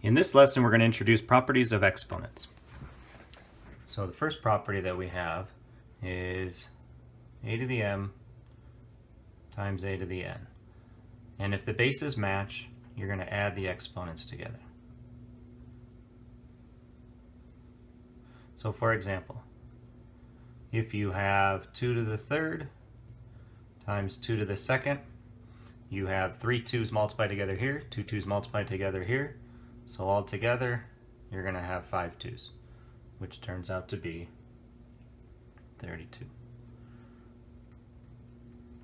In this lesson, we're going to introduce properties of exponents. So the first property that we have is a to the m times a to the n. And if the bases match, you're going to add the exponents together. So for example, if you have 2 to the third times 2 to the second, you have 3 2's multiplied together here, 2 2's multiplied together here. So all together, you're going to have 5 2's, which turns out to be 32.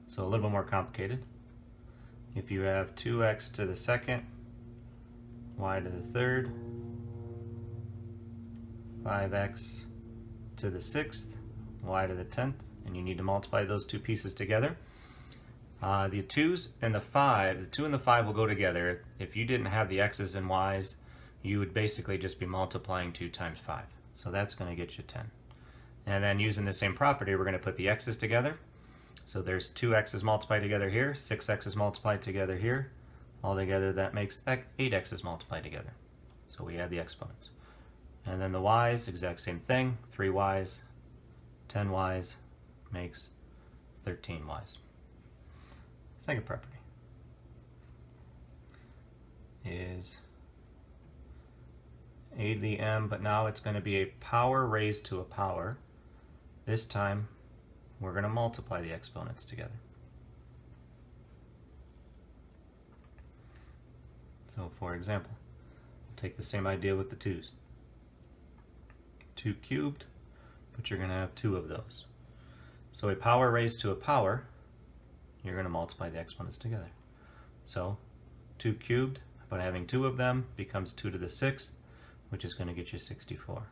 So a little bit more complicated. If you have 2x to the second, y to the third, 5x to the sixth, y to the 10th, and you need to multiply those two pieces together. The 2's and the 5, the 2 and the 5 will go together. If you didn't have the x's and y's, you would basically just be multiplying 2 times 5. So that's going to get you 10. And then using the same property, we're going to put the x's together. So there's 2 x's multiplied together here, 6 x's multiplied together here. Altogether that makes 8 x's multiplied together. So we add the exponents. And then the y's, exact same thing, 3 y's, 10 y's makes 13 y's. Second property is a to the m, but now it's going to be a power raised to a power. This time we're going to multiply the exponents together. So for example, we'll take the same idea with the 2's. 2 cubed, but you're going to have 2 of those. So a power raised to a power, you're going to multiply the exponents together. So 2 cubed, but having 2 of them becomes 2 to the 6th, which is going to get you 64.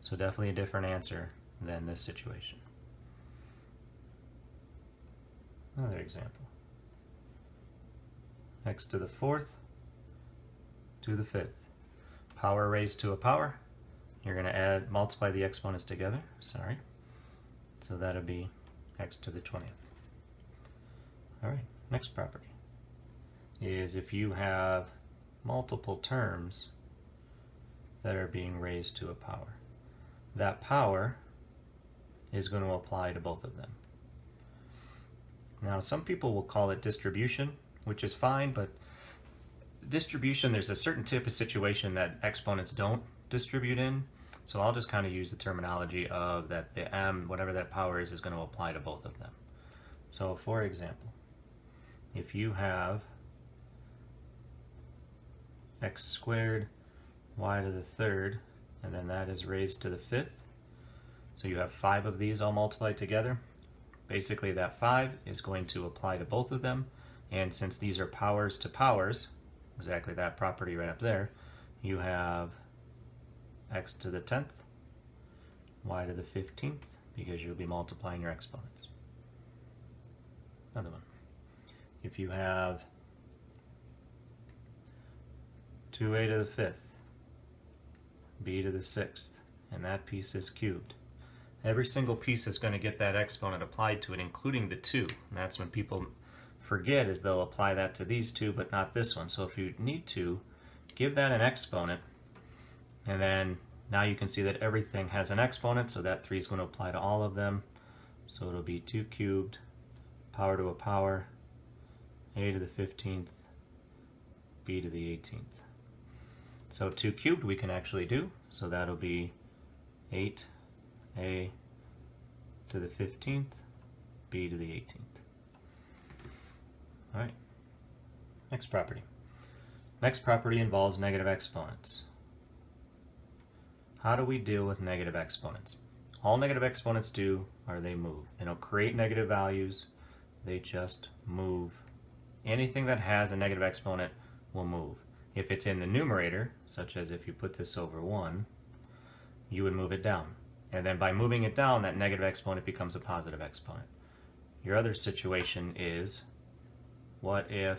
So definitely a different answer than this situation. Another example. X to the 4th to the 5th. Power raised to a power. You're going to multiply the exponents together. Sorry. So that'll be x to the 20th. Alright, next property is if you have multiple terms that are being raised to a power, that power is going to apply to both of them. Now some people will call it distribution, which is fine, but distribution, there's a certain type of situation that exponents don't distribute in, so I'll just kind of use the terminology of that the m, whatever that power is going to apply to both of them. So for example, if you have x squared y to the third, and then that is raised to the 5th, so you have 5 of these all multiplied together. Basically that 5 is going to apply to both of them, and since these are powers to powers, exactly that property right up there, you have x to the 10th, y to the 15th, because you'll be multiplying your exponents. Another one. If you have 2a to the 5th, b to the 6th, and that piece is cubed, every single piece is going to get that exponent applied to it, including the 2. And that's when people forget, is they'll apply that to these 2, but not this one. So if you need to, give that an exponent, and then now you can see that everything has an exponent, so that 3 is going to apply to all of them. So it'll be 2 cubed, power to a power, a to the 15th, b to the 18th. So 2 cubed we can actually do, so that'll be 8a to the 15th, b to the 18th. Alright, next property. Next property involves negative exponents. How do we deal with negative exponents? All negative exponents do are they move. They don't create negative values, they just move. Anything that has a negative exponent will move. If it's in the numerator, such as if you put this over 1, you would move it down. And then by moving it down, that negative exponent becomes a positive exponent. Your other situation is, what if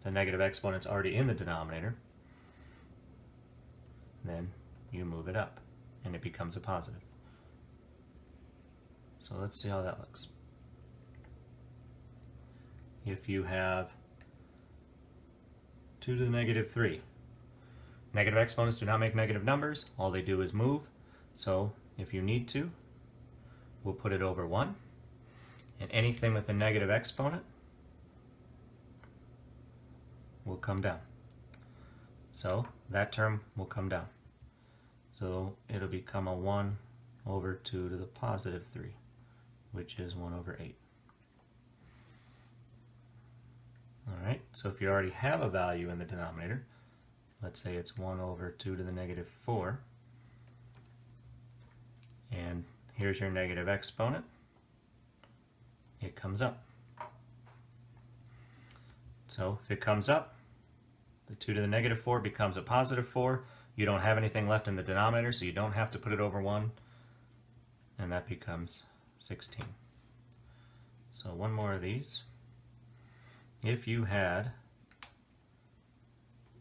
the negative exponent's already in the denominator? Then you move it up, and it becomes a positive. So let's see how that looks. If you have 2 to the negative 3, Negative exponents do not make negative numbers. All they do is move. So if you need to, we'll put it over 1. And anything with a negative exponent will come down. So that term will come down. So it'll become a 1 over 2 to the positive 3, which is 1 over 8. Alright, so if you already have a value in the denominator, let's say it's 1 over 2 to the negative 4, and here's your negative exponent, it comes up. So if it comes up, the 2 to the negative 4 becomes a positive 4. You don't have anything left in the denominator, so you don't have to put it over 1, and that becomes 16. So one more of these. If you had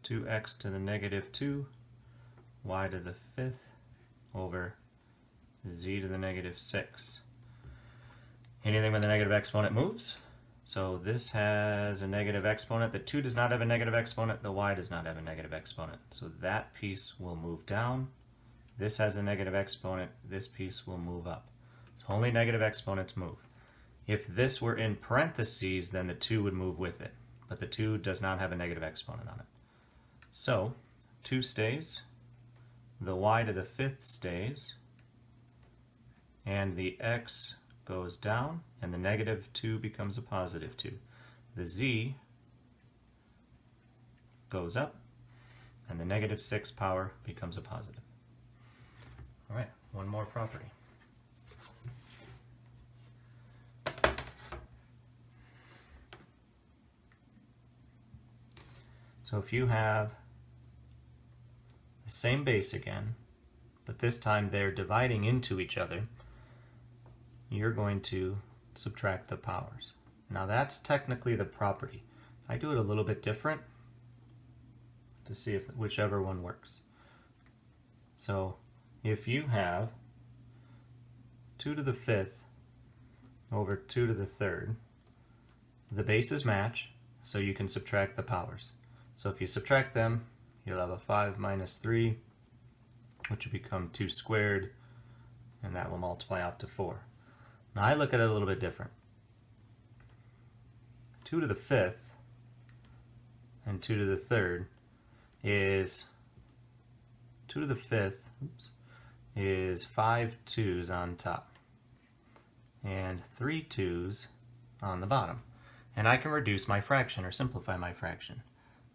2x to the negative 2, y to the 5th over z to the negative 6. Anything with a negative exponent moves. So this has a negative exponent. The 2 does not have a negative exponent. The y does not have a negative exponent. So that piece will move down. This has a negative exponent. This piece will move up. So only negative exponents move. If this were in parentheses, then the 2 would move with it. But the 2 does not have a negative exponent on it. So 2 stays. The y to the 5th stays. And the x goes down, and the negative 2 becomes a positive 2. The z goes up, and the negative 6 power becomes a positive. All right, one more property. So if you have the same base again, but this time they're dividing into each other, you're going to subtract the powers. Now that's technically the property. I do it a little bit different to see if whichever one works. So if you have 2 to the 5th over 2 to the 3rd, the bases match, so you can subtract the powers. So if you subtract them, you'll have a 5 minus 3, which will become 2 squared, and that will multiply out to 4. Now I look at it a little bit different. 2 to the 5th and 2 to the 3rd is 2 to the 5th is 5 2's on top and 3 2's on the bottom. And I can reduce my fraction or simplify my fraction.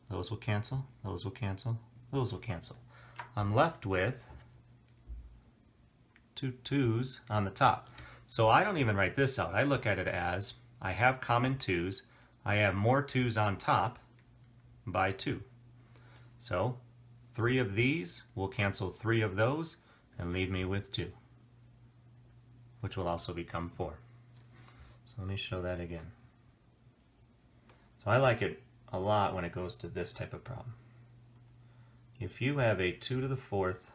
Those will cancel, those will cancel, those will cancel. I'm left with 2 2's on the top. So I don't even write this out. I look at it as I have common 2's. I have more 2's on top by 2. So 3 of these will cancel 3 of those and leave me with 2, which will also become 4. So let me show that again. So I like it a lot when it goes to this type of problem. If you have a 2 to the 4th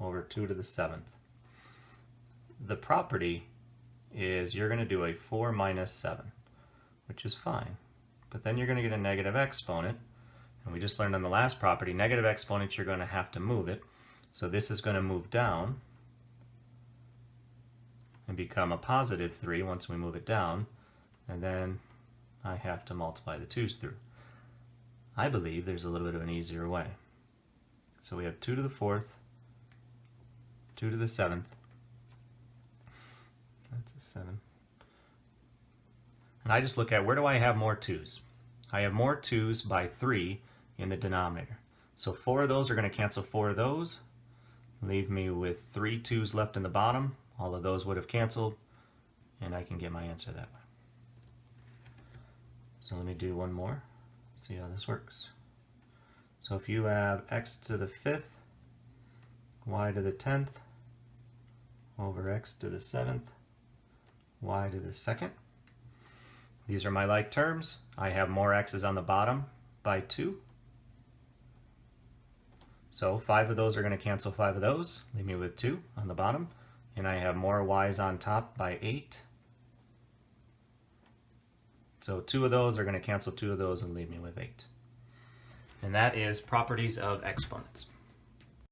over 2 to the 7th, the property is you're going to do a 4 minus 7, which is fine. But then you're going to get a negative exponent, and we just learned on the last property, negative exponents, you're going to have to move it. So this is going to move down and become a positive 3 once we move it down, and then I have to multiply the 2's through. I believe there's a little bit of an easier way. So we have 2 to the 4th, 2 to the 7th, that's a 7. And I just look at where do I have more 2's? I have more 2's by 3 in the denominator. So 4 of those are going to cancel 4 of those, leave me with 3 2's left in the bottom. All of those would have canceled, and I can get my answer that way. So let me do one more, see how this works. So if you have x to the 5th, y to the 10th, over x to the 7th, y to the 2nd. These are my like terms. I have more x's on the bottom by 2. So 5 of those are going to cancel 5 of those, leave me with 2 on the bottom. And I have more y's on top by 8. So 2 of those are going to cancel 2 of those and leave me with 8. And that is properties of exponents.